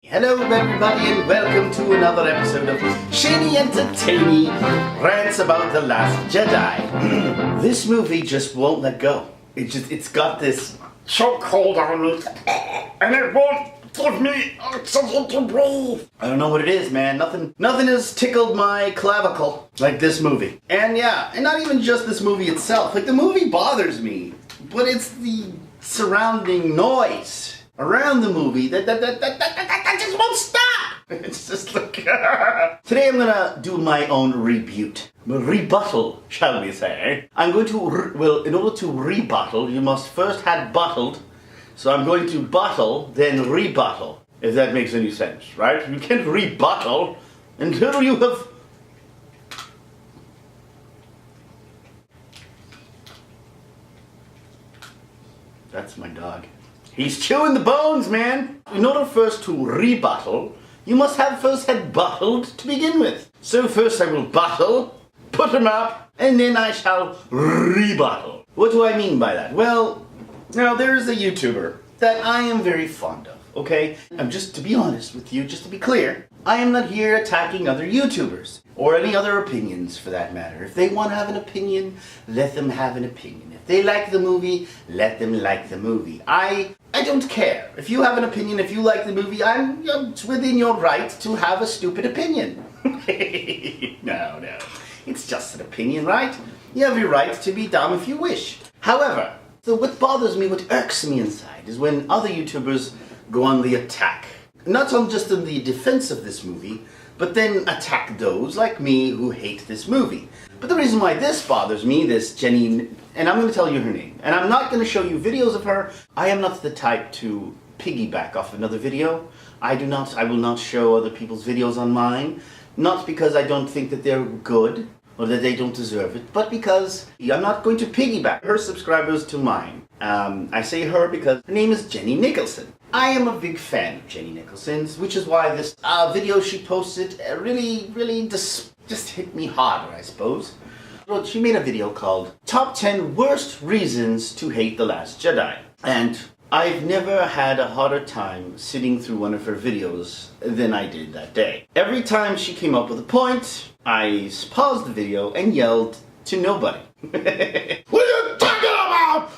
Hello everybody and welcome to another episode of Shady Entertaining Rants About The Last Jedi. This movie just won't let go. It's got this chokehold on me and it won't give me oxygen to breathe. I don't know what it is, man. Nothing has tickled my clavicle like this movie. And yeah, and not even just this movie itself. Like the movie bothers me, but it's the surrounding noise around the movie that just won't stop. It's just like today I'm gonna do my own rebuttal, shall we say. I'm going to in order to rebuttal, you must first have bottled. So I'm going to bottle, then rebuttal. If that makes any sense, right? You can't rebuttal until you have. That's my dog. He's chewing the bones, man! In order first to rebuttal, you must have first had bottled to begin with. So first I will bottle, put him up, and then I shall rebuttal. What do I mean by that? Well, now there is a YouTuber that I am very fond of, okay? I'm just to be honest with you, just to be clear, I am not here attacking other YouTubers, or any other opinions for that matter. If they want to have an opinion, let them have an opinion. If they like the movie, let them like the movie. I don't care. If you have an opinion, if you like the movie, it's within your right to have a stupid opinion. No. It's just an opinion, right? You have your right to be dumb if you wish. However, what bothers me, what irks me inside, is when other YouTubers go on the attack. Not just in the defense of this movie, but then attack those like me who hate this movie. But the reason why this bothers me, this Jenny, and I'm going to tell you her name, and I'm not going to show you videos of her. I am not the type to piggyback off another video. I will not show other people's videos on mine, not because I don't think that they're good or that they don't deserve it, but because I'm not going to piggyback her subscribers to mine. I say her because her name is Jenny Nicholson. I am a big fan of Jenny Nicholson's, which is why this video she posted really just hit me harder, I suppose. Well, she made a video called Top 10 Worst Reasons to Hate The Last Jedi. And I've never had a harder time sitting through one of her videos than I did that day. Every time she came up with a point, I paused the video and yelled to nobody. What are you talking about?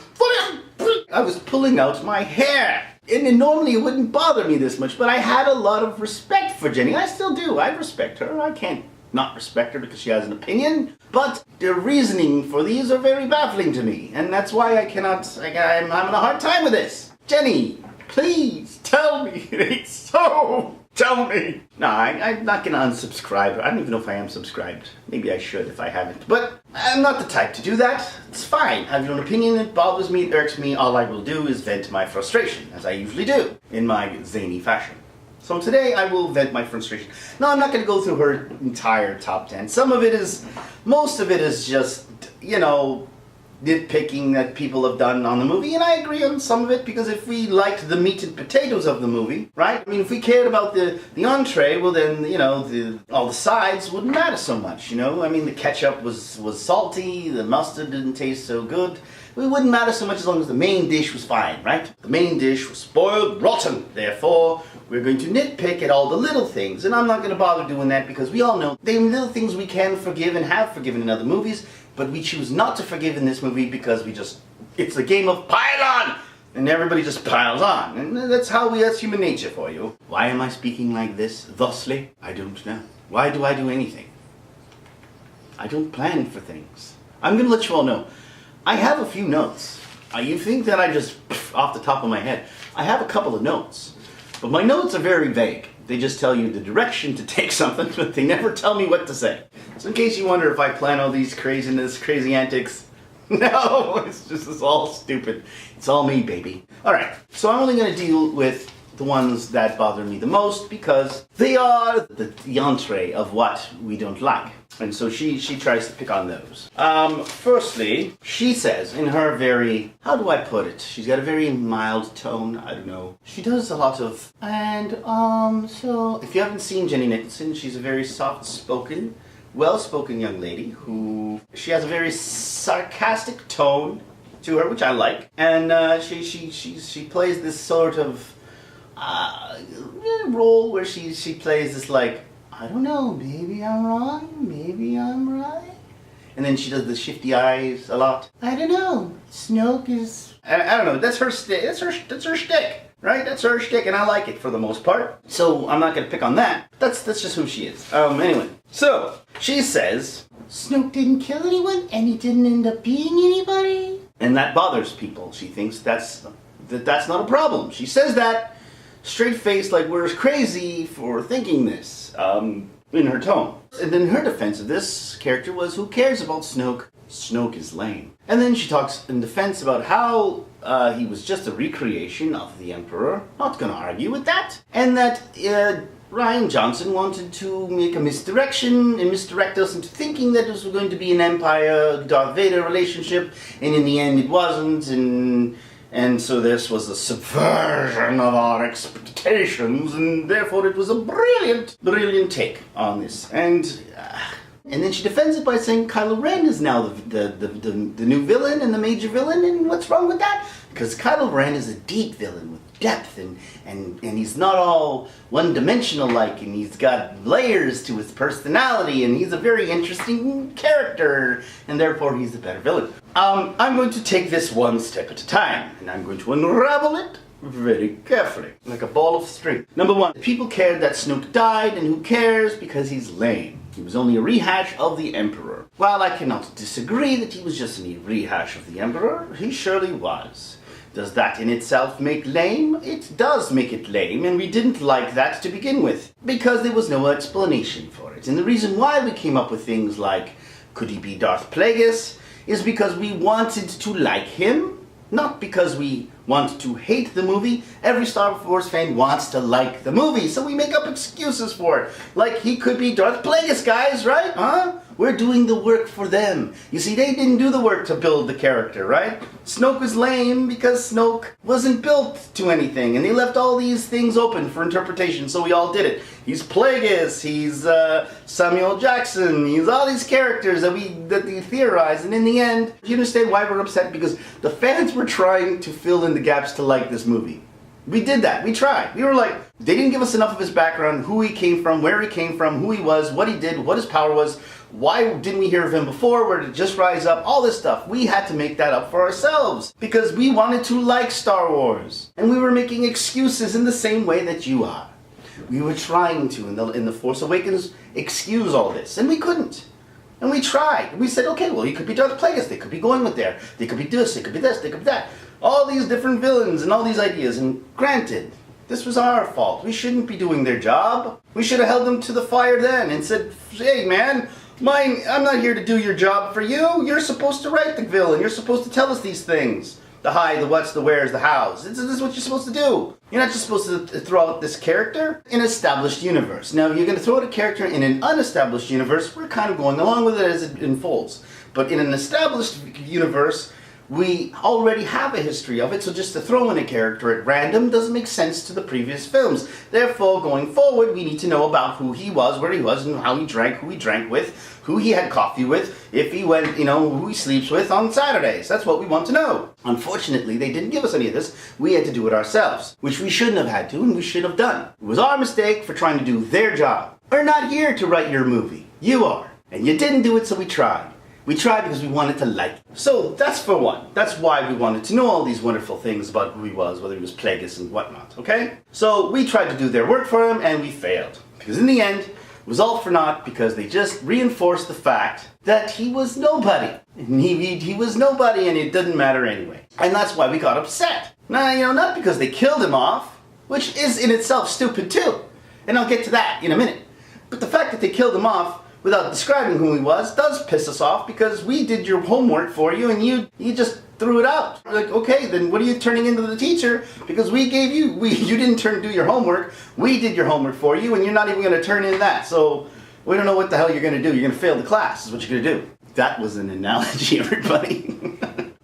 I was pulling out my hair. And normally it wouldn't bother me this much, but I had a lot of respect for Jenny. I still do. I respect her. I can't not respect her because she has an opinion. But the reasoning for these are very baffling to me. And that's why I'm having a hard time with this. Jenny, please tell me. Tell me. No, I'm not going to unsubscribe. I don't even know if I am subscribed. Maybe I should if I haven't. But I'm not the type to do that. It's fine. Have your own opinion. It bothers me. It irks me. All I will do is vent my frustration, as I usually do, in my zany fashion. So today I will vent my frustration. No, I'm not going to go through her entire top 10. Most of it is just, nitpicking that people have done on the movie, and I agree on some of it, because if we liked the meat and potatoes of the movie, right? I mean, if we cared about the entree, well then, all the sides wouldn't matter so much, I mean, the ketchup was salty, the mustard didn't taste so good. It wouldn't matter so much as long as the main dish was fine, right? The main dish was spoiled rotten. Therefore, we're going to nitpick at all the little things, and I'm not going to bother doing that because we all know the little things we can forgive and have forgiven in other movies, but we choose not to forgive in this movie because it's a game of pile on, and everybody just piles on, and that's human nature for you. Why am I speaking like this, thusly? I don't know. Why do I do anything? I don't plan for things. I'm going to let you all know. I have a few notes. You think that I just, off the top of my head, I have a couple of notes, but my notes are very vague. They just tell you the direction to take something, but they never tell me what to say. So in case you wonder if I plan all these crazy antics, no, it's all stupid. It's all me, baby. Alright, so I'm only going to deal with the ones that bother me the most because they are the entree of what we don't like. And so she tries to pick on those. Firstly, she says in her very, how do I put it? She's got a very mild tone, I don't know. She does a lot of, so if you haven't seen Jenny Nicholson, she's a very soft-spoken, well-spoken young lady she has a very sarcastic tone to her, which I like. And she plays this sort of role where she plays this like, I don't know, maybe I'm wrong, maybe I'm right. And then she does the shifty eyes a lot. I don't know. Snoke is... I don't know. That's her shtick. That's her shtick. Right? That's her shtick, and I like it for the most part. So I'm not going to pick on that. That's just who she is. Anyway. So, she says, Snoke didn't kill anyone, and he didn't end up being anybody. And that bothers people. She thinks that's not a problem. She says that straight-faced, like we're crazy for thinking this. In her tone. And then her defense of this character was, who cares about Snoke? Snoke is lame. And then she talks in defense about how he was just a recreation of the Emperor. Not gonna argue with that. And that Rian Johnson wanted to make a misdirection and misdirect us into thinking that this was going to be an Empire-Darth Vader relationship, and in the end it wasn't, and so this was a subversion of our expectations, and therefore it was a brilliant take on this. And then she defends it by saying Kylo Ren is now the new villain and the major villain, and what's wrong with that? Because Kylo Ren is a deep villain with depth, and he's not all one-dimensional like, and he's got layers to his personality, and he's a very interesting character, and therefore he's a better villain. I'm going to take this one step at a time, and I'm going to unravel it very carefully, like a ball of string. Number one, people cared that Snoke died, and who cares because he's lame. He was only a rehash of the Emperor. While I cannot disagree that he was just a rehash of the Emperor, he surely was. Does that in itself make lame? It does make it lame, and we didn't like that to begin with, because there was no explanation for it. And the reason why we came up with things like, could he be Darth Plagueis, is because we wanted to like him, not because we want to hate the movie. Every Star Wars fan wants to like the movie, so we make up excuses for it. Like, he could be Darth Plagueis, guys, right? Huh? We're doing the work for them. You see, they didn't do the work to build the character, right? Snoke was lame because Snoke wasn't built to anything, and they left all these things open for interpretation, so we all did it. He's Plagueis, he's Samuel Jackson, he's all these characters that they theorized, and in the end, you understand why we're upset? Because the fans were trying to fill in the gaps to like this movie. We did that. We tried. We were like, they didn't give us enough of his background, who he came from, where he came from, who he was, what he did, what his power was. Why didn't we hear of him before? Where did it just rise up? All this stuff. We had to make that up for ourselves because we wanted to like Star Wars. And we were making excuses in the same way that you are. We were trying to, in The Force Awakens, excuse all this. And we couldn't. And we tried. We said, okay, well, he could be Darth Plagueis. They could be going with there. They could be this. They could be this. They could be that. All these different villains and all these ideas. And granted, this was our fault. We shouldn't be doing their job. We should have held them to the fire then and said, hey, man, I'm not here to do your job for you. You're supposed to write the villain. You're supposed to tell us these things. The why, the what's, the where's, the how's. This is what you're supposed to do. You're not just supposed to throw out this character in an established universe. Now, you're going to throw out a character in an unestablished universe. We're kind of going along with it as it unfolds. But in an established universe, we already have a history of it, so just to throw in a character at random doesn't make sense to the previous films. Therefore, going forward, we need to know about who he was, where he was, and how he drank, who he drank with, who he had coffee with, if he went, who he sleeps with on Saturdays. That's what we want to know. Unfortunately, they didn't give us any of this. We had to do it ourselves, which we shouldn't have had to, and we should have done. It was our mistake for trying to do their job. We're not here to write your movie. You are. And you didn't do it, so we tried. We tried because we wanted to like it. So that's for one. That's why we wanted to know all these wonderful things about who he was, whether he was Plagueis and whatnot, okay? So we tried to do their work for him, and we failed. Because in the end, it was all for naught because they just reinforced the fact that he was nobody. And he was nobody, and it didn't matter anyway. And that's why we got upset. Now, not because they killed him off, which is in itself stupid too. And I'll get to that in a minute. But the fact that they killed him off without describing who he was does piss us off because we did your homework for you and you just threw it out. Like, okay, then what are you turning into the teacher? Because you didn't do your homework. We did your homework for you and you're not even going to turn in that. So we don't know what the hell you're going to do. You're going to fail the class is what you're going to do. That was an analogy, everybody.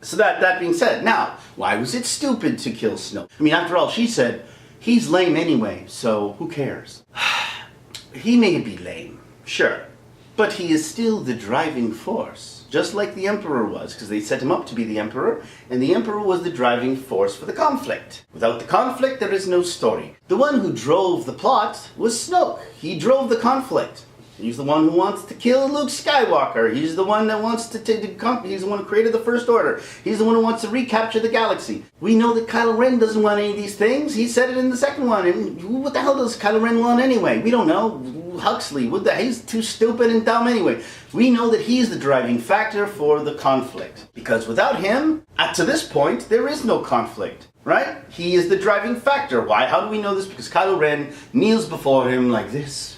So that being said, now, why was it stupid to kill Snoke? I mean, after all, she said, he's lame anyway, so who cares? He may be lame, sure. But he is still the driving force. just like the Emperor was, because they set him up to be the Emperor, and the Emperor was the driving force for the conflict. Without the conflict, there is no story. The one who drove the plot was Snoke. He drove the conflict. He's the one who wants to kill Luke Skywalker. He's the one that wants to take the he's the one who created the First Order. He's the one who wants to recapture the galaxy. We know that Kylo Ren doesn't want any of these things. He said it in the second one. And what the hell does Kylo Ren want anyway? We don't know. Huxley, he's too stupid and dumb anyway. We know that he's the driving factor for the conflict. Because without him, up to this point, there is no conflict. Right? He is the driving factor. Why? How do we know this? Because Kylo Ren kneels before him like this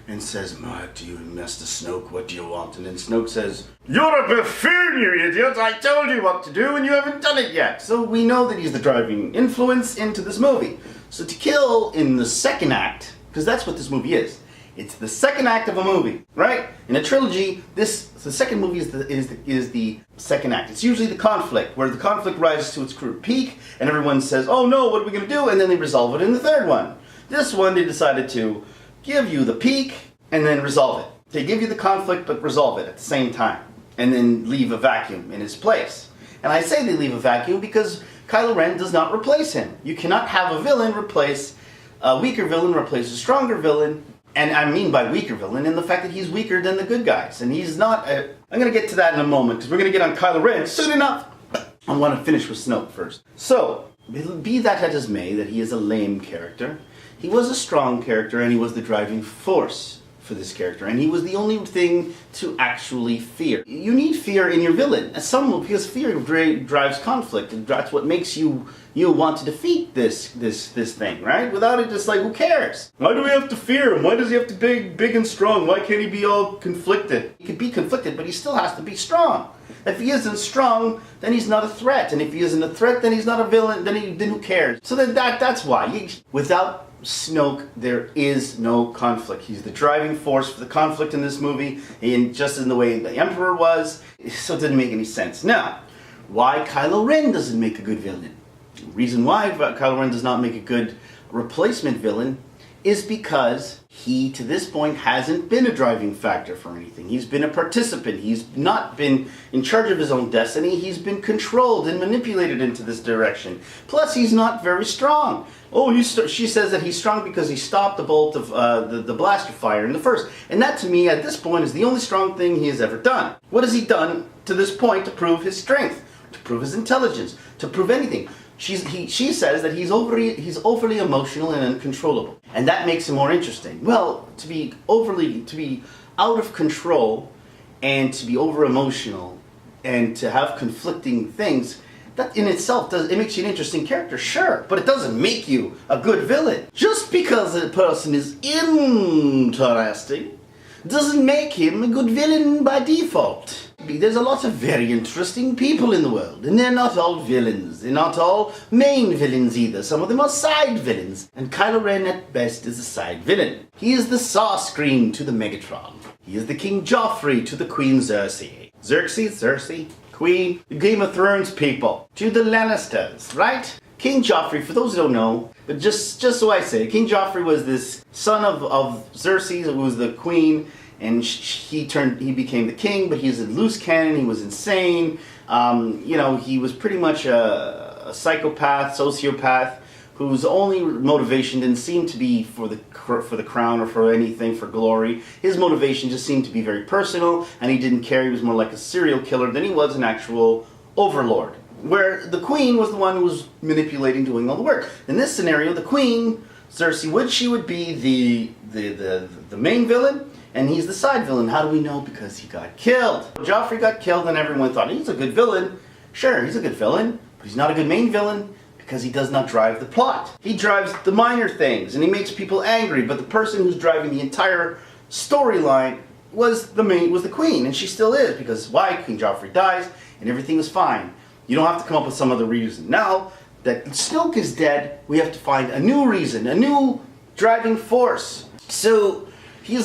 and says, "What do you, Master Snoke, what do you want?" And then Snoke says, "You're a buffoon, you idiot! I told you what to do and you haven't done it yet!" So we know that he's the driving influence into this movie. So to kill in the second act, because that's what this movie is. It's the second act of a movie, right? In a trilogy, the second movie is the second act. It's usually the conflict, where the conflict rises to its peak, and everyone says, "Oh no, what are we going to do?" And then they resolve it in the third one. This one, they decided to give you the peak and then resolve it. They give you the conflict but resolve it at the same time, and then leave a vacuum in its place. And I say they leave a vacuum because Kylo Ren does not replace him. You cannot have a villain replace a weaker villain, replace a stronger villain. And I mean by weaker villain in the fact that he's weaker than the good guys. And he's not I'm going to get to that in a moment, because we're going to get on Kylo Ren soon enough. I want to finish with Snoke first. So, be that as may, that he is a lame character, he was a strong character, and he was the driving force for this character. And he was the only thing to actually fear. You need fear in your villain. Because fear drives conflict. And that's what makes you want to defeat this thing, right? Without it, just like, who cares? Why do we have to fear him? Why does he have to be big and strong? Why can't he be all conflicted? He could be conflicted, but he still has to be strong. If he isn't strong, then he's not a threat. And if he isn't a threat, then he's not a villain. Then who cares? So that's why. Without Snoke, there is no conflict. He's the driving force for the conflict in this movie, and just in the way the Emperor was. So it didn't make any sense. Now, why Kylo Ren doesn't make a good villain? The reason why Kylo Ren does not make a good replacement villain is because he, to this point, hasn't been a driving factor for anything. He's been a participant. He's not been in charge of his own destiny. He's been controlled and manipulated into this direction. Plus, he's not very strong. Oh, she says that he's strong because he stopped the bolt of the blaster fire in the first. And that, to me, at this point, is the only strong thing he has ever done. What has he done to this point to prove his strength, to prove his intelligence, to prove anything? She says that he's overly emotional and uncontrollable, and that makes him more interesting. Well, to be out of control, and to be over emotional, and to have conflicting things, that in itself makes you an interesting character, sure, but it doesn't make you a good villain. Just because a person is interesting doesn't make him a good villain by default. There's a lot of very interesting people in the world, and they're not all villains. They're not all main villains either. Some of them are side villains, and Kylo Ren at best is a side villain. He is the Starscream to the Megatron. He is the King Joffrey to the Queen Cersei. Cersei, Queen, the Game of Thrones people, to the Lannisters, right? King Joffrey, for those who don't know, but just so I say, King Joffrey was this son of Cersei, who was the queen, and he became the king, but he's a loose cannon. He was insane. He was pretty much a psychopath, sociopath, whose only motivation didn't seem to be for the crown or for anything, for glory. His motivation just seemed to be very personal, and he didn't care. He was more like a serial killer than he was an actual overlord. Where the queen was the one who was manipulating, doing all the work. In this scenario, the queen, Cersei, she would be the main villain, and he's the side villain. How do we know? Because he got killed. Joffrey got killed, and everyone thought, he's a good villain. Sure, he's a good villain, but he's not a good main villain because he does not drive the plot. He drives the minor things, and he makes people angry, but the person who's driving the entire storyline was the queen, and she still is, because why? King Joffrey dies, and everything is fine. You don't have to come up with some other reason. Now that Snoke is dead, we have to find a new reason, a new driving force. So he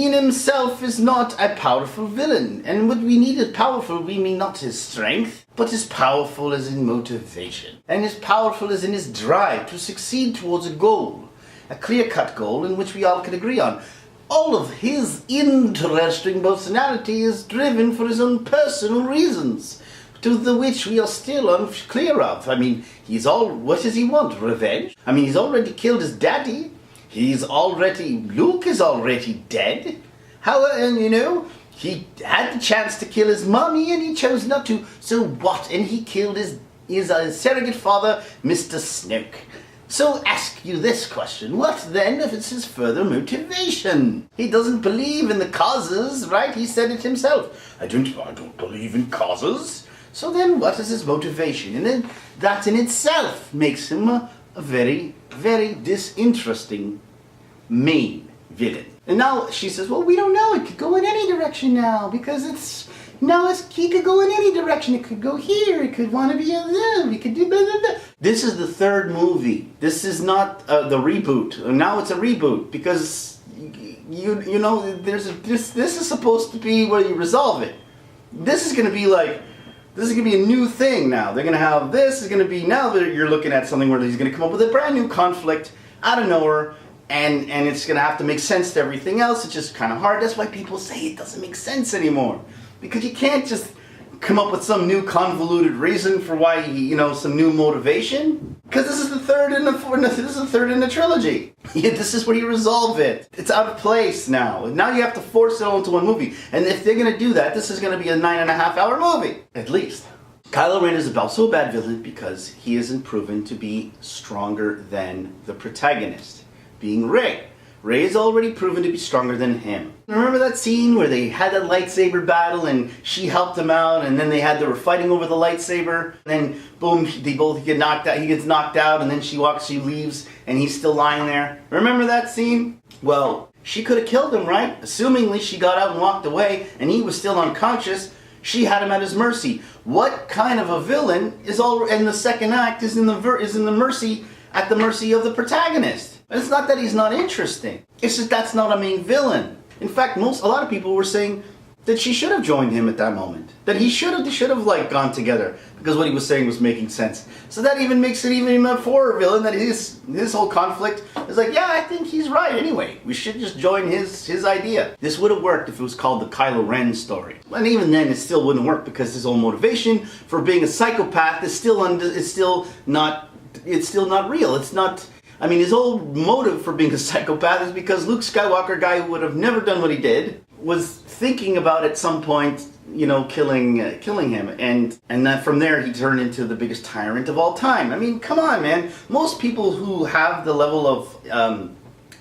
in himself is not a powerful villain. And what we need is powerful, we mean not his strength, but as powerful as in motivation. And as powerful as in his drive to succeed towards a goal. A clear-cut goal in which we all can agree on. all of his interesting personality is driven for his own personal reasons, to the which we are still unclear of. I mean, what does he want? Revenge? I mean, he's already killed his daddy. Luke is already dead. He had the chance to kill his mommy and he chose not to. So what? And he killed his surrogate father, Mr. Snoke. So ask you this question, what then if it's his further motivation? He doesn't believe in the causes, right? He said it himself. I don't believe in causes. So then what is his motivation? And then that in itself makes him a very, very disinteresting main villain. And now she says, well, we don't know. It could go in any direction now because he could go in any direction. It could go here. It could want to be we could do blah, blah, blah. This is the third movie. This is not the reboot. Now it's a reboot because this is supposed to be where you resolve it. This is going to be a new thing now. They're going to have this is going to be now that you're looking at something where he's going to come up with a brand new conflict out of nowhere. And it's going to have to make sense to everything else. It's just kind of hard. That's why people say it doesn't make sense anymore. Because you can't just come up with some new convoluted reason for why, some new motivation. Because this is the third in the trilogy. This is where you resolve it. It's out of place now. Now you have to force it all into one movie. And if they're going to do that, this is going to be a 9.5-hour movie. At least. Kylo Ren is also a bad villain because he isn't proven to be stronger than the protagonist. Being Rey. Rey is already proven to be stronger than him. Remember that scene where they had that lightsaber battle and she helped him out and then they were fighting over the lightsaber and then boom, they both get knocked out. He gets knocked out and then she leaves and he's still lying there. Remember that scene? Well, she could have killed him, right? Assumingly she got out and walked away and he was still unconscious. She had him at his mercy. What kind of a villain is in the second act is at the mercy of the protagonist? It's not that he's not interesting. It's just that's not a main villain. In fact, a lot of people were saying that she should have joined him at that moment. That they should have gone together because what he was saying was making sense. So that even makes it even a horror villain that his whole conflict is yeah, I think he's right anyway. We should just join his idea. This would have worked if it was called the Kylo Ren story. And even then it still wouldn't work because his whole motivation for being a psychopath is still not real. It's not. I mean, his whole motive for being a psychopath is because Luke Skywalker, guy who would have never done what he did, was thinking about at some point, killing him, and then from there he turned into the biggest tyrant of all time. I mean, come on, man. Most people who have the level of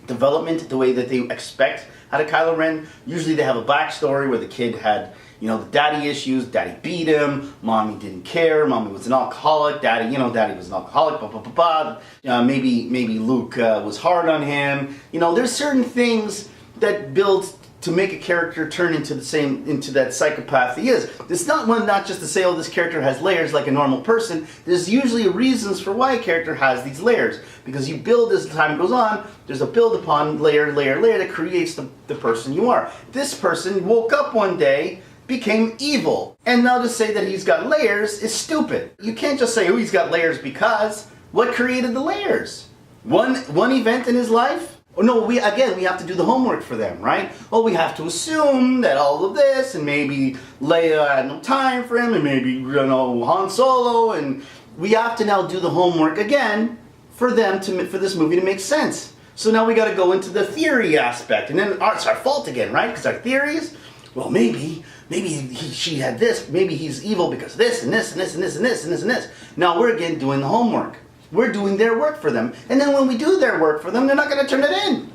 development the way that they expect out of Kylo Ren, usually they have a backstory where the kid had the daddy issues, daddy beat him, mommy didn't care, mommy was an alcoholic, daddy was an alcoholic, blah, blah, blah, blah. Maybe Luke was hard on him. There's certain things that build to make a character turn into that psychopath he is. It's not just to say, oh, this character has layers like a normal person. There's usually reasons for why a character has these layers. Because you build as time goes on, there's a build upon layer that creates the person you are. This person woke up one day, became evil. And now to say that he's got layers is stupid. You can't just say, oh, he's got layers because what created the layers? One event in his life? Oh, no, we have to do the homework for them, right? Well, we have to assume that all of this, and maybe Leia had no time for him, and maybe, Han Solo, and we have to now do the homework again for this movie to make sense. So now we got to go into the theory aspect, and then it's our fault again, right? Because our theories, well, maybe she had this, maybe he's evil because this, and this, and this, and this, and this, and this, and this. Now we're again doing the homework. We're doing their work for them. And then when we do their work for them, they're not going to turn it in.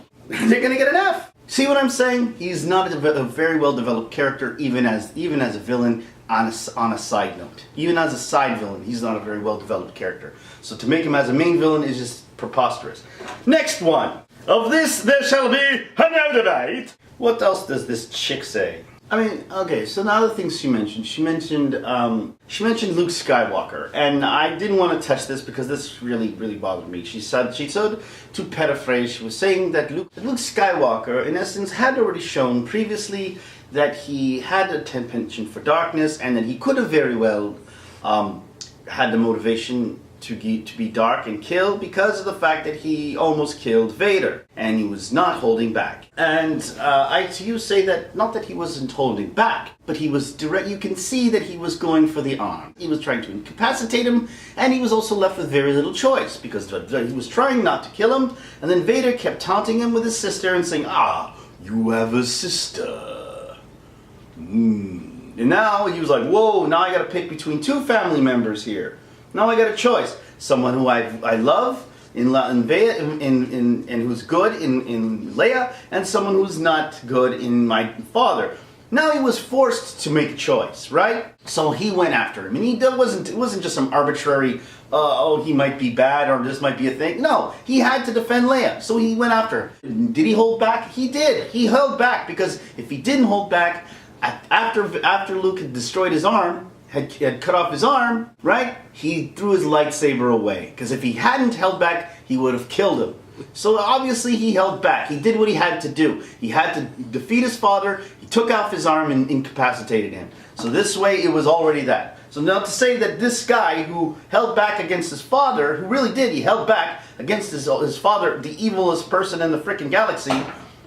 They're going to get an F. See what I'm saying? He's not a very well-developed character, even as a villain on a side note. Even as a side villain, he's not a very well-developed character. So to make him as a main villain is just preposterous. Next one. Of this there shall be no debate. What else does this chick say? I mean, okay, so now the things she mentioned Luke Skywalker, and I didn't want to touch this because this really, really bothered me. She said, to paraphrase, she was saying that Luke Skywalker, in essence, had already shown previously that he had a penchant for darkness, and that he could have very well had the motivation to be dark and kill because of the fact that he almost killed Vader, and he was not holding back. And you say that, not that he wasn't holding back, but he was direct. You can see that he was going for the arm. He was trying to incapacitate him, and he was also left with very little choice, because he was trying not to kill him, and then Vader kept taunting him with his sister and saying, you have a sister. And now he was like, whoa, now I gotta pick between two family members here. Now I got a choice. Someone who I love in who's good in Leia, and someone who's not good in my father. Now he was forced to make a choice, right? So he went after him, and it wasn't just some arbitrary, he might be bad or this might be a thing. No, he had to defend Leia, so he went after her. Did he hold back? He did. He held back, because if he didn't hold back, after Luke had destroyed his arm, had cut off his arm, right? He threw his lightsaber away, because if he hadn't held back, he would have killed him. So obviously he held back. He did what he had to do. He had to defeat his father. He took off his arm and incapacitated him. So this way it was already that. So now to say that this guy who held back against his father, who really did, he held back against his father, the evilest person in the frickin' galaxy,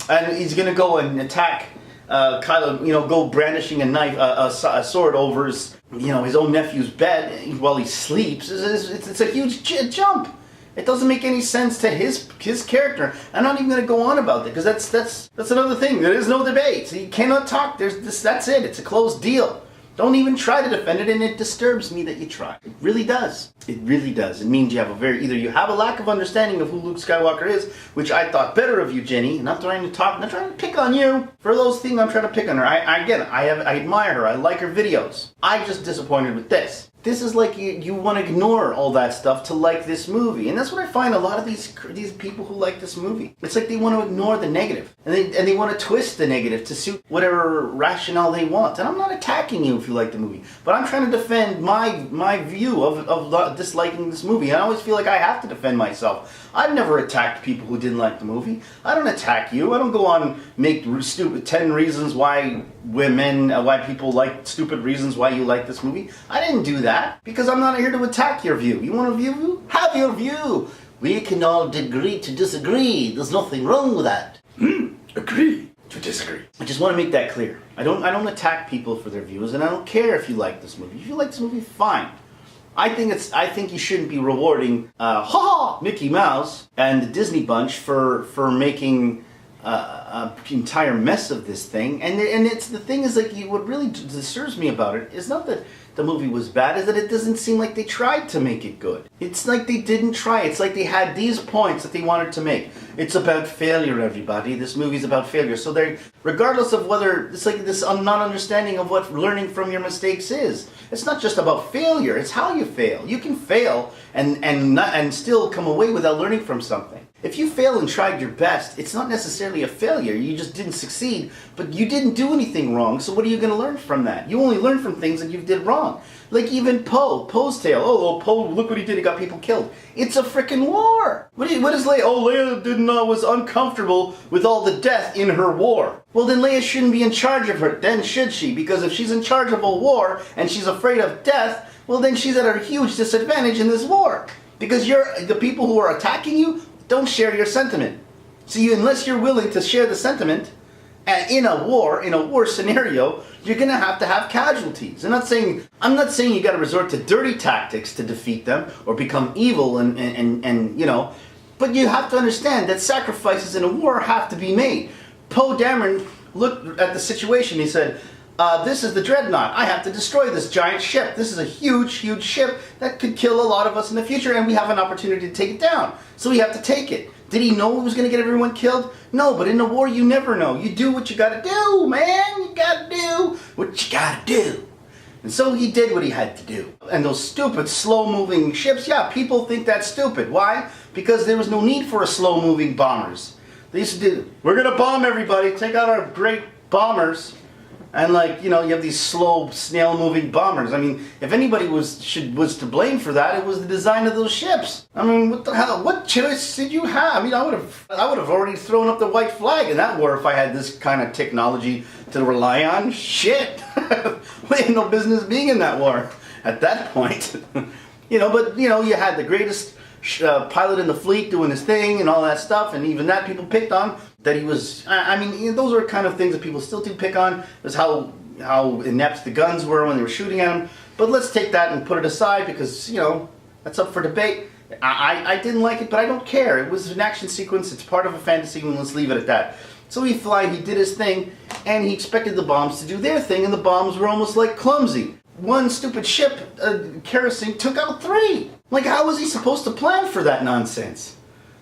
and he's gonna go and attack Kylo, go brandishing a knife, a sword over his, his own nephew's bed while he sleeps. It's a huge jump. It doesn't make any sense to his character. I'm not even going to go on about it, because that's another thing. There is no debate. He cannot talk. That's it. It's a closed deal. Don't even try to defend it, and it disturbs me that you try. It really does. It really does. It means you have either you have a lack of understanding of who Luke Skywalker is, which I thought better of you, Jenny. I'm not trying to pick on you for those things. I'm trying to pick on her. I get it. I admire her. I like her videos. I'm just disappointed with this. This is like you want to ignore all that stuff to like this movie, and that's what I find a lot of these people who like this movie. It's like they want to ignore the negative, and they want to twist the negative to suit whatever rationale they want. And I'm not attacking you if you like the movie, but I'm trying to defend my view of disliking this movie. I always feel like I have to defend myself. I've never attacked people who didn't like the movie. I don't attack you. I don't go on make stupid 10 reasons why why people like stupid reasons why you like this movie. I didn't do that, because I'm not here to attack your view. You want a view? Have your view. We can all agree to disagree. There's nothing wrong with that. Agree to disagree. I just want to make that clear. I don't attack people for their views, and I don't care if you like this movie. If you like this movie, fine. I think you shouldn't be rewarding Mickey Mouse and the Disney Bunch for making an entire mess of this thing. And it's the thing is, like, what really disturbs me about it is not that the movie was bad, is that it doesn't seem like they tried to make it good. It's like they didn't try. It's like they had these points that they wanted to make. It's about failure, everybody. This movie's about failure. So regardless of whether it's like this non-understanding of what learning from your mistakes is. It's not just about failure. It's how you fail. You can fail and still come away without learning from something. If you fail and tried your best, it's not necessarily a failure. You just didn't succeed, but you didn't do anything wrong. So what are you going to learn from that? You only learn from things that you did wrong. Like even Poe's tale. Oh, Poe, look what he did. He got people killed. It's a freaking war. What is Leia? Oh, Leia was uncomfortable with all the death in her war. Well, then Leia shouldn't be in charge of her. Then should she? Because if she's in charge of a war and she's afraid of death, well, then she's at a huge disadvantage in this war. Because the people who are attacking you don't share your sentiment. So unless you're willing to share the sentiment, in a war scenario, you're gonna have to have casualties. I'm not saying you got to resort to dirty tactics to defeat them or become evil and but you have to understand that sacrifices in a war have to be made. Poe Dameron looked at the situation. He said, this is the Dreadnought. I have to destroy this giant ship. This is a huge, huge ship that could kill a lot of us in the future, and we have an opportunity to take it down. So we have to take it. Did he know he was going to get everyone killed? No, but in a war, you never know. You do what you got to do, man. You got to do what you got to do. And so he did what he had to do. And those stupid, slow-moving ships, yeah, people think that's stupid. Why? Because there was no need for a slow-moving bombers. They used to do, we're going to bomb everybody, take out our great bombers. And you have these slow, snail-moving bombers. I mean, if anybody was to blame for that, it was the design of those ships. I mean, what the hell? What choice did you have? I mean, I would have already thrown up the white flag in that war if I had this kind of technology to rely on. Shit, we had no business being in that war at that point. But you had the greatest pilot in the fleet doing his thing and all that stuff, and even that people picked on. That he was, those are kind of things that people still do pick on, is how inept the guns were when they were shooting at him. But let's take that and put it aside because, that's up for debate. I didn't like it, but I don't care. It was an action sequence. It's part of a fantasy, and let's leave it at that. So he did his thing, and he expected the bombs to do their thing, and the bombs were almost like clumsy. One stupid ship, kerosene, took out 3. Like, how was he supposed to plan for that nonsense?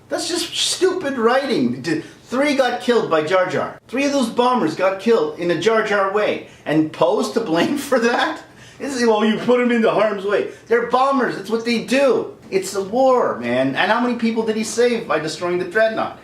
That's just stupid writing. 3 got killed by Jar Jar. 3 of those bombers got killed in a Jar Jar way. And Poe's to blame for that? You put them into harm's way. They're bombers. That's what they do. It's a war, man. And how many people did he save by destroying the Dreadnought?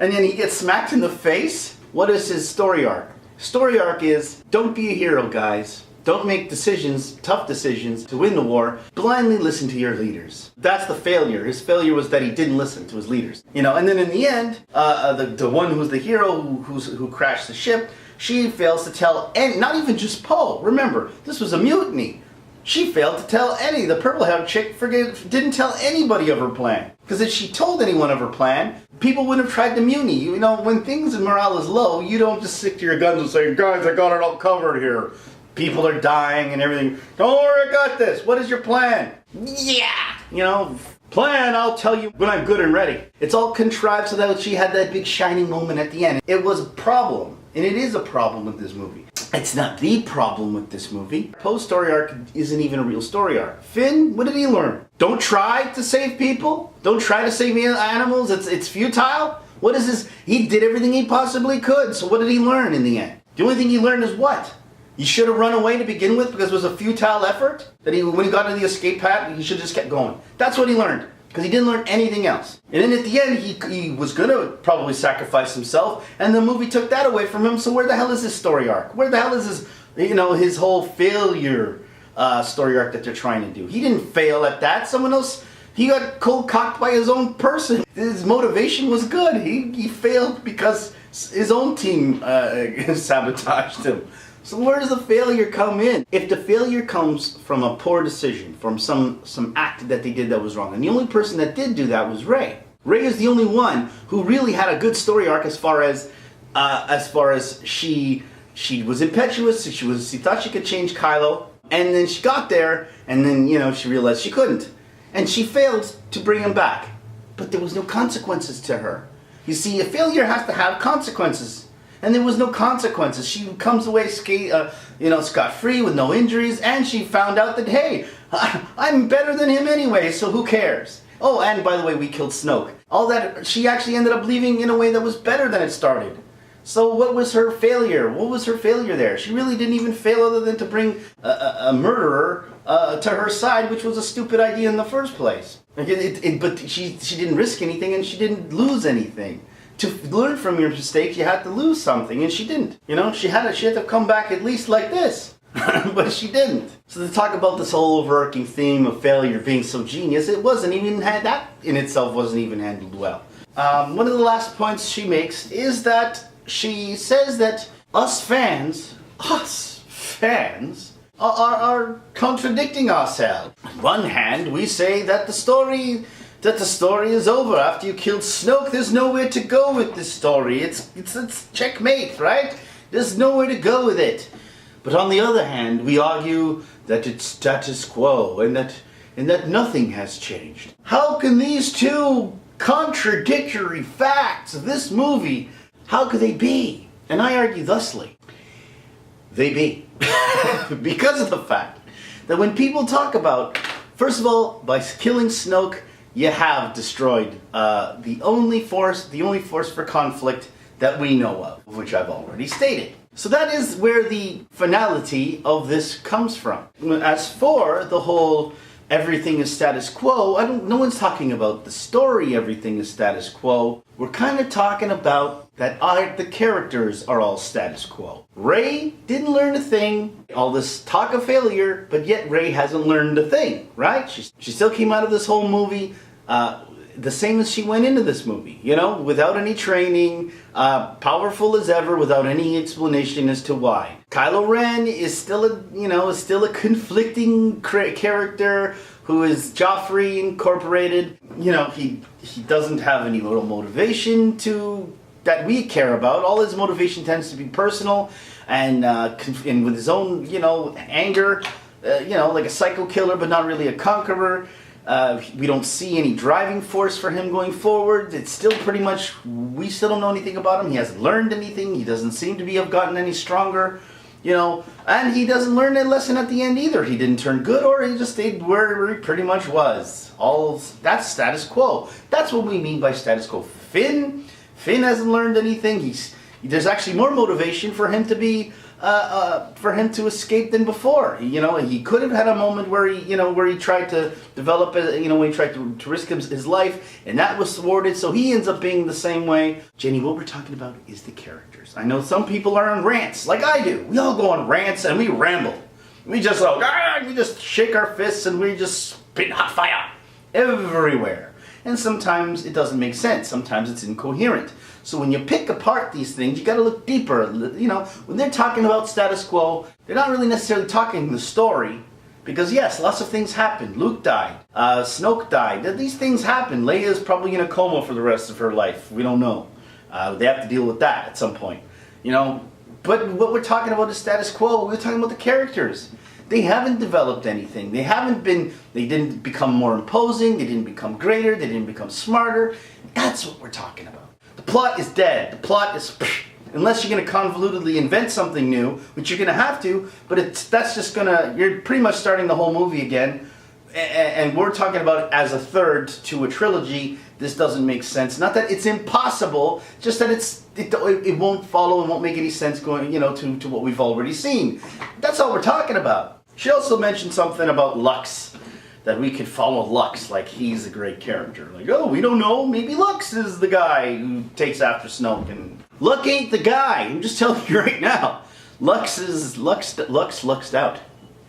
And then he gets smacked in the face? What is his story arc? Story arc is, don't be a hero, guys. Don't make tough decisions to win the war. Blindly listen to your leaders. That's the failure. His failure was that he didn't listen to his leaders. And then in the end, the one who's the hero who crashed the ship, she fails to tell not even just Poe. Remember, this was a mutiny. She failed to tell the purple-haired chick didn't tell anybody of her plan. Because if she told anyone of her plan, people wouldn't have tried to mutiny. When things in morale is low, you don't just stick to your guns and say, guys, I got it all covered here. People are dying and everything. Don't worry, I got this. What is your plan? Yeah! Plan, I'll tell you when I'm good and ready. It's all contrived so that she had that big shining moment at the end. It was a problem. And it is a problem with this movie. It's not the problem with this movie. Poe's story arc isn't even a real story arc. Finn, what did he learn? Don't try to save people. Don't try to save animals. It's futile. What is this? He did everything he possibly could. So what did he learn in the end? The only thing he learned is what? You should have run away to begin with because it was a futile effort? That when he got into the escape hatch, he should have just kept going. That's what he learned. Because he didn't learn anything else. And then at the end, he was going to probably sacrifice himself, and the movie took that away from him, so where the hell is his story arc? Where the hell is his whole failure story arc that they're trying to do? He didn't fail at that. Someone else, he got cold-cocked by his own person. His motivation was good. He failed because his own team sabotaged him. So where does the failure come in? If the failure comes from a poor decision, from some act that they did that was wrong, and the only person that did do that was Rey. Rey is the only one who really had a good story arc as far as she was impetuous. She thought she could change Kylo, and then she got there, and then she realized she couldn't, and she failed to bring him back. But there was no consequences to her. You see, a failure has to have consequences. And there was no consequences. She comes away scot-free with no injuries, and she found out that, hey, I'm better than him anyway, so who cares? Oh, and by the way, we killed Snoke. All that, she actually ended up leaving in a way that was better than it started. So what was her failure? What was her failure there? She really didn't even fail other than to bring a murderer to her side, which was a stupid idea in the first place. But she didn't risk anything, and she didn't lose anything. To learn from your mistakes, you had to lose something, and she didn't. She had to come back at least like this, but she didn't. So to talk about this whole overarching theme of failure being so genius, that in itself wasn't even handled well. One of the last points she makes is that she says that us fans are contradicting ourselves. On one hand, we say that the story is over. After you killed Snoke, there's nowhere to go with this story. It's checkmate, right? There's nowhere to go with it. But on the other hand, we argue that it's status quo and that nothing has changed. How can these two contradictory facts of this movie, how could they be? And I argue thusly. They be. Because of the fact that when people talk about, first of all, by killing Snoke, you have destroyed the only force for conflict that we know of, which I've already stated. So that is where the finality of this comes from. As for the whole everything is status quo, no one's talking about the story everything is status quo. We're kind of talking about that the characters are all status quo. Rey didn't learn a thing. All this talk of failure, but yet Rey hasn't learned a thing, right? She still came out of this whole movie the same as she went into this movie, without any training, powerful as ever, without any explanation as to why. Kylo Ren is still a conflicting character who is Joffrey Incorporated. You know, he doesn't have any little motivation that we care about. All his motivation tends to be personal and with his own, anger, like a psycho killer, but not really a conqueror. We don't see any driving force for him going forward. It's still pretty much, we still don't know anything about him. He hasn't learned anything. He doesn't seem to have gotten any stronger, and he doesn't learn a lesson at the end either. He didn't turn good, or he just stayed where he pretty much was. That's status quo. That's what we mean by status quo. Finn hasn't learned anything. There's actually more motivation for him to be for him to escape than before. He could have had a moment where he tried to develop, when he tried to risk his life, and that was thwarted. So he ends up being the same way. Jenny, what we're talking about is the characters. I know some people are on rants, like I do. We all go on rants and we ramble. We just we just shake our fists and we just spit hot fire everywhere. And sometimes it doesn't make sense. Sometimes it's incoherent. So when you pick apart these things, you got to look deeper. When they're talking about status quo, they're not really necessarily talking the story. Because yes, lots of things happened. Luke died. Snoke died. These things happen. Leia's probably in a coma for the rest of her life. We don't know. They have to deal with that at some point. But what we're talking about is status quo. We're talking about the characters. They haven't developed anything. They didn't become more imposing. They didn't become greater. They didn't become smarter. That's what we're talking about. The plot is dead. The plot is, unless you're going to convolutedly invent something new, which you're going to have to, but you're pretty much starting the whole movie again. And we're talking about it as a third to a trilogy. This doesn't make sense. Not that it's impossible, just that it won't follow and won't make any sense going, to what we've already seen. That's all we're talking about. She also mentioned something about Lux, that we could follow Lux like he's a great character. Like, oh, we don't know, maybe Lux is the guy who takes after Snoke, and Luck ain't the guy. I'm just telling you right now. Lux luxed out.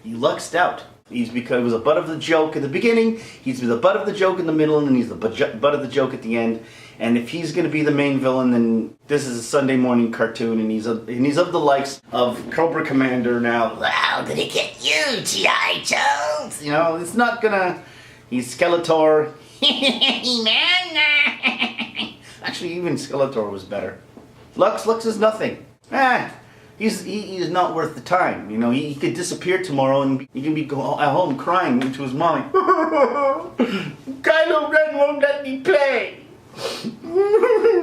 He luxed out. He was a butt of the joke at the beginning, he's the butt of the joke in the middle, and then he's the butt of the joke at the end. And if he's going to be the main villain, then this is a Sunday morning cartoon, and he's of the likes of Cobra Commander now. Wow, did he get you, G.I. Jones? It's not gonna. He's Skeletor. Actually, even Skeletor was better. Lux is nothing. He is not worth the time. He could disappear tomorrow and he can be at home crying into his mommy. Kylo Ren won't let me play.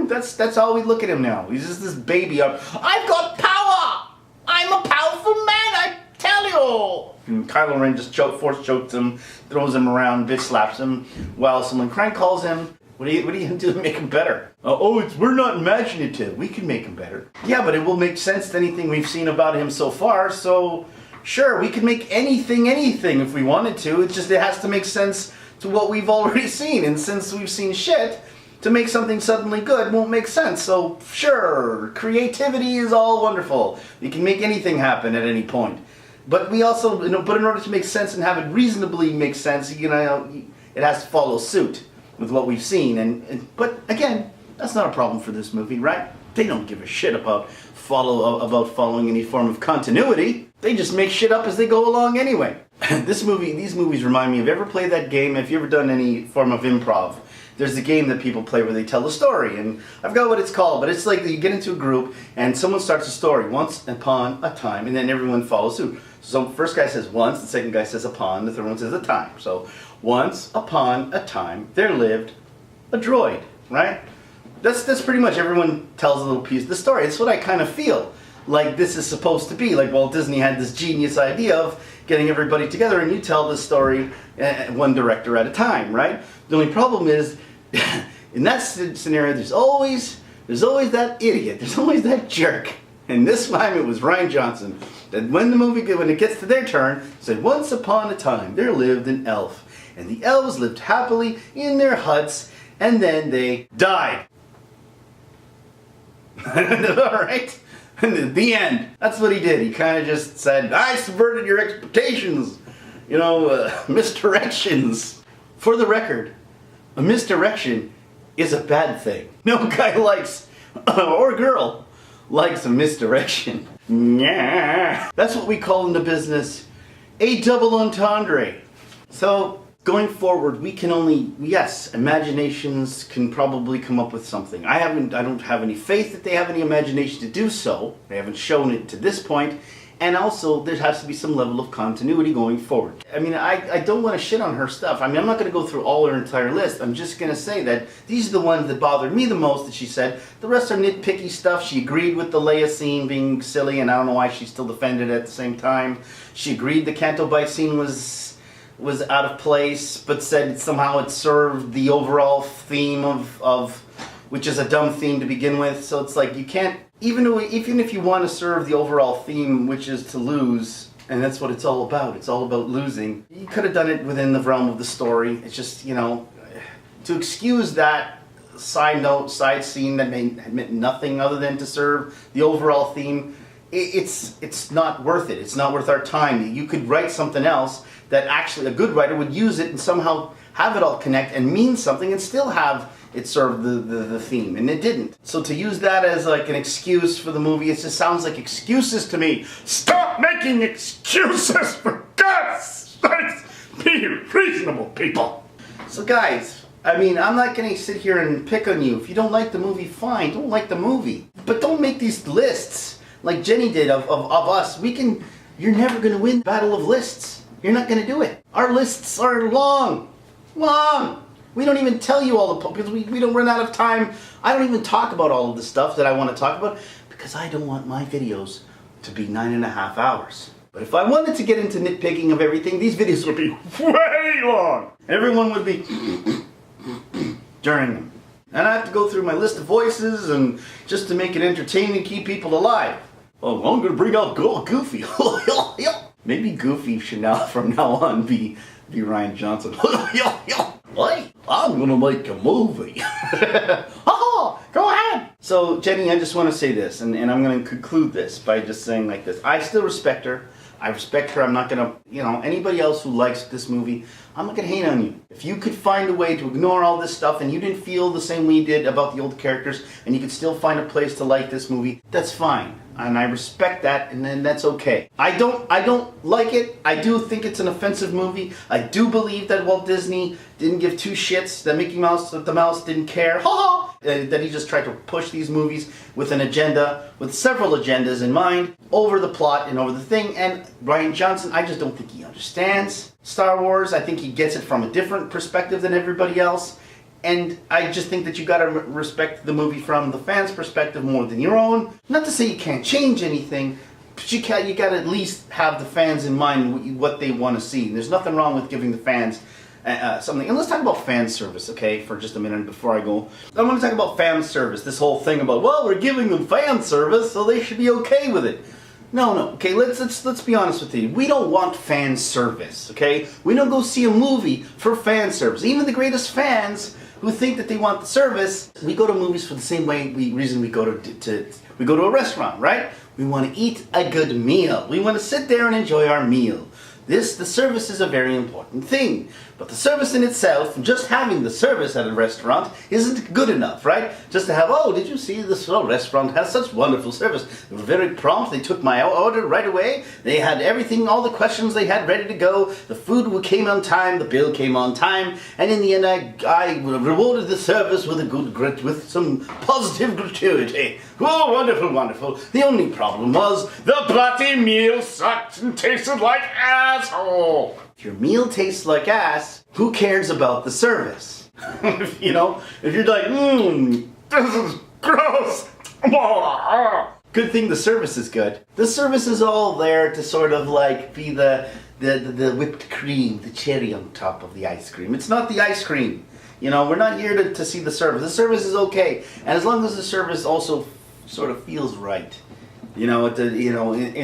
That's how we look at him now. He's just this baby. I've got power. I'm a powerful man, I tell you. And Kylo Ren just force chokes him, throws him around, bitch slaps him, while someone crank calls him. What are you going to do to make him better? We're not imaginative. We can make him better. Yeah, but it will make sense to anything we've seen about him so far. So, sure, we could make anything if we wanted to. It has to make sense to what we've already seen. And since we've seen shit, to make something suddenly good won't make sense. So, sure, creativity is all wonderful. You can make anything happen at any point. But we also, but in order to make sense and have it reasonably make sense, it has to follow suit with what we've seen, but again, that's not a problem for this movie, right? They don't give a shit about following any form of continuity. They just make shit up as they go along anyway. These movies remind me of, ever played that game? Have you ever done any form of improv? There's a game that people play where they tell a story, and I forgot what it's called, but it's like you get into a group and someone starts a story, once upon a time, and then everyone follows suit. So the first guy says once, the second guy says upon, the third one says a time. So once upon a time, there lived a droid, right? That's pretty much, everyone tells a little piece of the story. That's what I kind of feel like this is supposed to be. Like Walt Disney had this genius idea of getting everybody together, and you tell the story one director at a time, right? The only problem is, in that scenario, there's always that idiot, there's always that jerk. And this time it was Rian Johnson, that when it gets to their turn, said, once upon a time there lived an elf, and the elves lived happily in their huts, and then they died. Alright? The end. That's what he did. He kind of just said, I subverted your expectations. Misdirections. For the record, a misdirection is a bad thing. No guy likes, or girl, likes a misdirection. Yeah. That's what we call in the business a double entendre. So, Going forward, we can only, yes, imaginations can probably come up with something. I don't have any faith that they have any imagination to do so. They haven't shown it to this point. And also, there has to be some level of continuity going forward. I mean, I don't want to shit on her stuff. I mean, I'm not going to go through all her entire list. I'm just going to say that these are the ones that bothered me the most that she said. The rest are nitpicky stuff. She agreed with the Leia scene being silly, and I don't know why she still defended it at the same time. She agreed the Canto Bight scene was out of place, but said somehow it served the overall theme of which is a dumb theme to begin with. So it's like you can't, even if you want to serve the overall theme, which is to lose, and that's what it's all about. It's all about losing. You could have done it within the realm of the story. It's just, you know, to excuse that side scene that meant nothing other than to serve the overall theme, it's not worth it. It's not worth our time. You could write something else that actually a good writer would use it and somehow have it all connect and mean something and still have it served the theme, and it didn't. So to use that as like an excuse for the movie, it just sounds like excuses to me. Stop making excuses, for God's sakes! Be reasonable, people! So guys, I mean, I'm not going to sit here and pick on you. If you don't like the movie, fine, don't like the movie. But don't make these lists like Jenny did of us. You're never going to win the battle of lists. You're not going to do it. Our lists are long. We don't even tell you all the, because we don't run out of time. I don't even talk about all of the stuff that I want to talk about because I don't want my videos to be 9.5 hours. But if I wanted to get into nitpicking of everything, these videos would be way long. Everyone would be during them. And I have to go through my list of voices and just to make it entertaining, keep people alive. Oh, I'm going to bring out Goofy. Maybe Goofy should from now on be Ryan Johnson. What? I'm gonna make a movie. Oh, go ahead. So Jenny, I just want to say this, and I'm gonna conclude this by just saying like this. I still respect her. I respect her. I'm not gonna, anybody else who likes this movie, I'm not gonna hate on you. If you could find a way to ignore all this stuff and you didn't feel the same way you did about the old characters, and you could still find a place to like this movie, that's fine. And I respect that, and then that's okay. I don't like it. I do think it's an offensive movie. I do believe that Walt Disney didn't give two shits, that the mouse didn't care. That he just tried to push these movies with an agenda, with several agendas in mind, over the plot and over the thing. And Rian Johnson, I just don't think he understands Star Wars. I think he gets it from a different perspective than everybody else. And I just think that you gotta respect the movie from the fans' perspective more than your own. Not to say you can't change anything, but you gotta at least have the fans in mind what they want to see. There's nothing wrong with giving the fans something. And let's talk about fan service, okay, for just a minute before I go. I want to talk about fan service. This whole thing about, well, we're giving them fan service, so they should be okay with it. No, okay, let's be honest with you. We don't want fan service, okay? We don't go see a movie for fan service. Even the greatest fans who think that they want the service, we go to movies for the same reason we go to a restaurant, right? We want to eat a good meal. We want to sit there and enjoy our meal. The service is a very important thing. But the service in itself, just having the service at a restaurant, isn't good enough, right? Just to have, oh, did you see this restaurant has such wonderful service? They were very prompt. They took my order right away. They had everything, all the questions they had ready to go. The food came on time. The bill came on time. And in the end, I rewarded the service with some positive gratuity. Oh, wonderful, wonderful. The only problem was the bloody meal sucked and tasted like asshole. If your meal tastes like ass, who cares about the service? If you're like, this is gross. Good thing the service is good. The service is all there to sort of like be the whipped cream, the cherry on top of the ice cream. It's not the ice cream. We're not here to see the service. The service is okay. And as long as the service also sort of feels right. In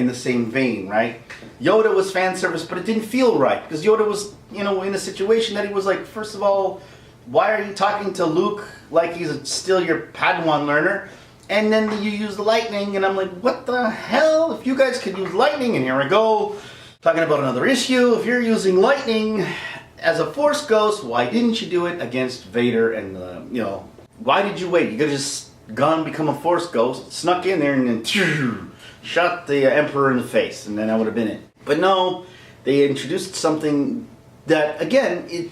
the same vein, right? Yoda was fan service, but it didn't feel right because Yoda was, in a situation that he was like, first of all, why are you talking to Luke like he's still your Padawan learner? And then you use the lightning, and I'm like, what the hell? If you guys could use lightning, and here I go, talking about another issue. If you're using lightning as a Force ghost, why didn't you do it against Vader? And why did you wait? You could have just gone, become a Force ghost, snuck in there, and then shot the Emperor in the face, and then that would have been it. But no, they introduced something that, again,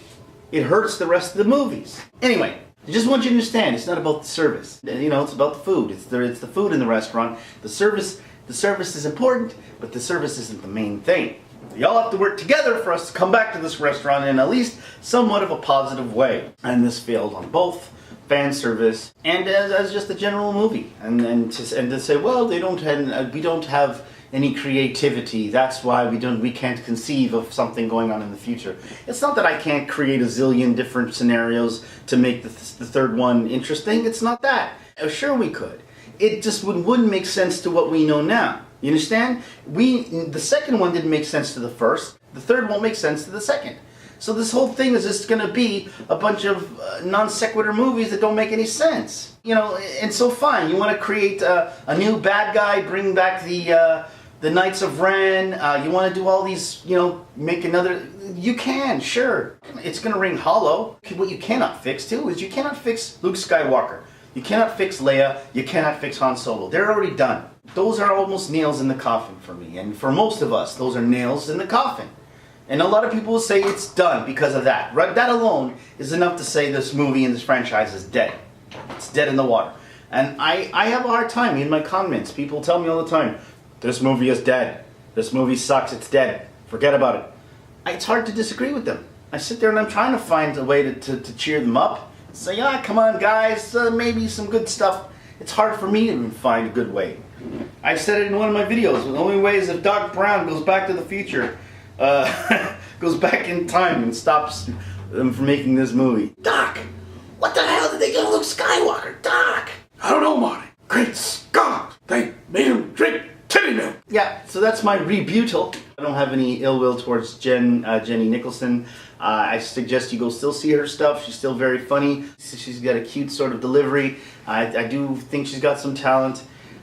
it hurts the rest of the movies. Anyway, I just want you to understand, it's not about the service. You know, it's about the food. It's the food in the restaurant. The service is important, but the service isn't the main thing. We all have to work together for us to come back to this restaurant in at least somewhat of a positive way. And this failed on both fan service and as just a general movie. And to say, well, we don't have any creativity. That's why we can't conceive of something going on in the future. It's not that I can't create a zillion different scenarios to make the third one interesting. It's not that. Sure, we could. It just wouldn't make sense to what we know now. You understand? The second one didn't make sense to the first. The third won't make sense to the second. So this whole thing is just going to be a bunch of non sequitur movies that don't make any sense. You know, and so fine. You want to create a new bad guy, bring back the Knights of Ren. You want to do all these, you know, make another. You can, sure. It's going to ring hollow. What you cannot fix too is you cannot fix Luke Skywalker. You cannot fix Leia. You cannot fix Han Solo. They're already done. Those are almost nails in the coffin for me. And for most of us, those are nails in the coffin. And a lot of people will say it's done because of that. Right? That alone is enough to say this movie and this franchise is dead. It's dead in the water. And I have a hard time in my comments. People tell me all the time, this movie is dead. This movie sucks. It's dead. Forget about it. It's hard to disagree with them. I sit there and I'm trying to find a way to cheer them up. Say, come on guys, maybe some good stuff. It's hard for me to find a good way. I've said it in one of my videos. The only way is if Doc Brown goes back to the future, goes back in time and stops them from making this movie. Doc, what the hell did they do to Luke Skywalker? Doc! I don't know, Marty. Great Scott! They made him drink titty milk! Yeah, so that's my rebuttal. I don't have any ill will towards Jenny Nicholson. I suggest you go still see her stuff. She's still very funny. She's got a cute sort of delivery. I do think she's got some talent.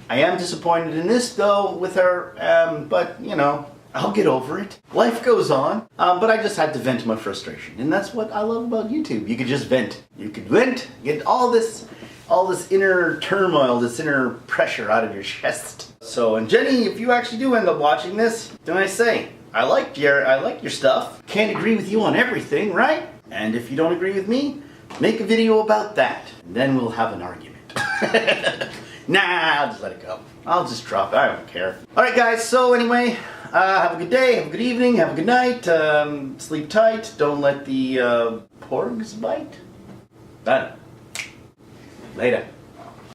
I am disappointed in this though with her, but you know, I'll get over it. Life goes on, but I just had to vent my frustration, and that's what I love about YouTube. You could just vent. You could vent, get all this inner turmoil, this inner pressure out of your chest. So, and Jenny, if you actually do end up watching this, then I say, I like your stuff. Can't agree with you on everything, right? And if you don't agree with me, make a video about that. And then we'll have an argument. Nah, I'll just let it go. I'll just drop it. I don't care. Alright guys, so anyway, have a good day, have a good evening, have a good night. Sleep tight. Don't let the porgs bite. Done. Later.